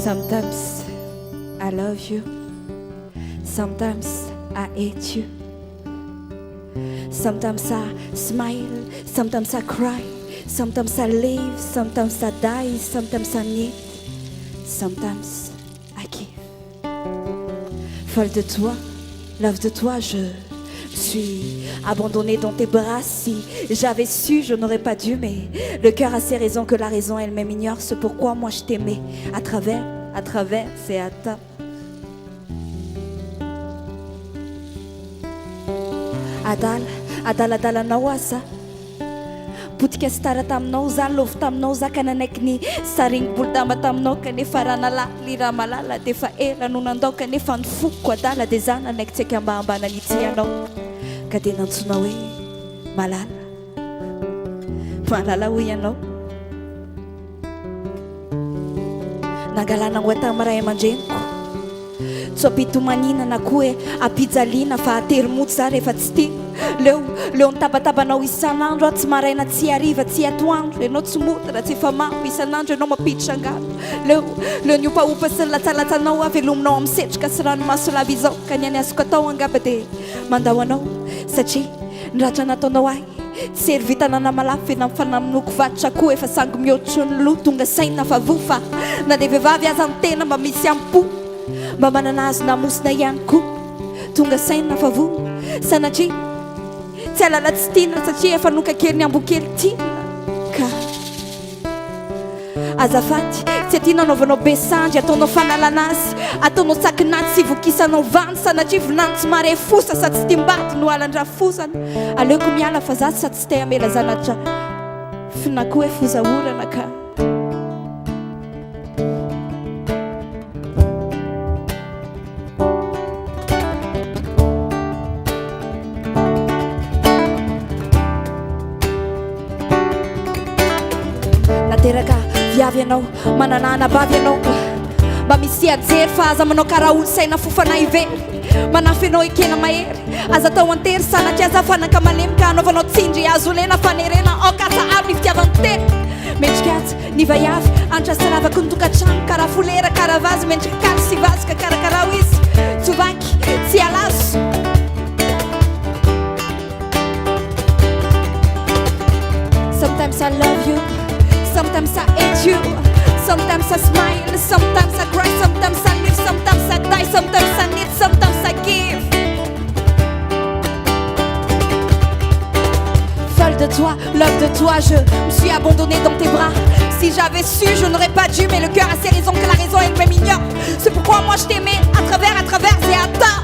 Sometimes I love you. Sometimes I hate you. Sometimes I smile. Sometimes I cry. Sometimes I live. Sometimes I die. Sometimes I need. Sometimes I give. Folle de toi, love de toi, je suis abandonnée dans tes bras. Si j'avais su, je n'aurais pas dû, mais le cœur a ses raisons que la raison elle-même ignore. C'est pourquoi moi je t'aimais à travers et à ta. Adala nawasa potika sy tara taminao za lovy taminao za ka nanaiky ny sariny bolidamba taminao kanefa raha nalaly raha malala dia efa ela no nandao kanefa nifoko adala dia za nanaiky tsy aiky mba hambanan'ity ianao ka dia nantsona hoe malala hoy ianao nangalana ho atamy ray aman-dreniko tsy ampitomaninana koa hoe ampijaliana fa atery-mody za rehefa tsy tia leo nitabatabanaao isan'andro aho tsy maraina tsy hariva tsy atoandro ianao tsy mody raha tsy efa mamo isan'andro ianao mampiditra angalo leo niopaopa sy ny latsalatsanao avy elominao amin'ny setroka sy ranomaso lava izao ka ny any azoko atao angamba dia mandao anao satria niratra nataonao ahy tsy hery vitanana malafy ena mifanaminoko vatra koa efa sangy mihoatro ny loha tonga saina fa vo fa na dia vehivavy aza ny tena mba misy ampo mba manana azo namosina ihany koa tonga saina fa vo sanatria tsy alala tsy tiana satria efa noka kely ny ambokely tiana ka azafady tsy atiana anaovanao besandry ataonao fanalana azy ataonao tsakinaty sy vokisanao vandy sanatria vinany tsy mare fosa sady tsy timbady no alandra fosana aleoko miala fa za sady tsy te hamela zanatra finako hoe fozaorana ka nateraka viavy ianao mananana bavy ianao mba misy ajery fa aza manao karaha olo saina fofanahy ivery manafy ianao ekena mahery aza tao antery sanatria aza fanaka malemika anaovanao tsindry azo lena fanerena okasa avy ny fitiavany tery mendrika aza ny vaiavy antrasa lavaky ny tokantrano karaha folera karaha vazy mendrika kaly sy vazika karakaraha ho izy tsy ovaky tsy alazo sometimes I love you. Sometimes I hate you. Sometimes I smile. Sometimes I cry. Sometimes I live. Sometimes I die. Sometimes I need. Sometimes I give. Folle de toi, love de toi, je me suis abandonnée dans tes bras. Si j'avais su, je n'aurais pas dû. Mais le cœur a ses raisons que la raison elle-même ignore. C'est pourquoi moi je t'aimais à travers et à tort.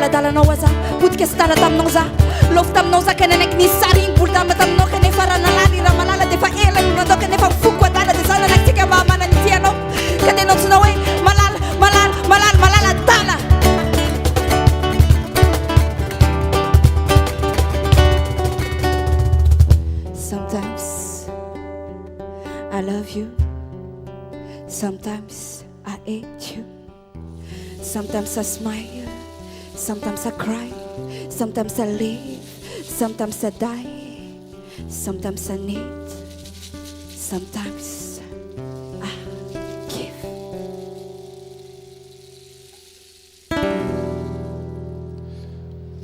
Adala nawaza potika sy tara taminao za lofy taminao za ka nanaiky ny sariny bolidamba taminao kanefa raha nalaly raha malala dia efa ela no nandao kanefa mifoko adala dia za nanaiky tsika mba hamanan'ity ianao ka dia nantsona hoe malala adala Sometimes I love you. Sometimes I hate you. Sometimes I smile. Sometimes I cry, sometimes I live, sometimes I die, sometimes I need, sometimes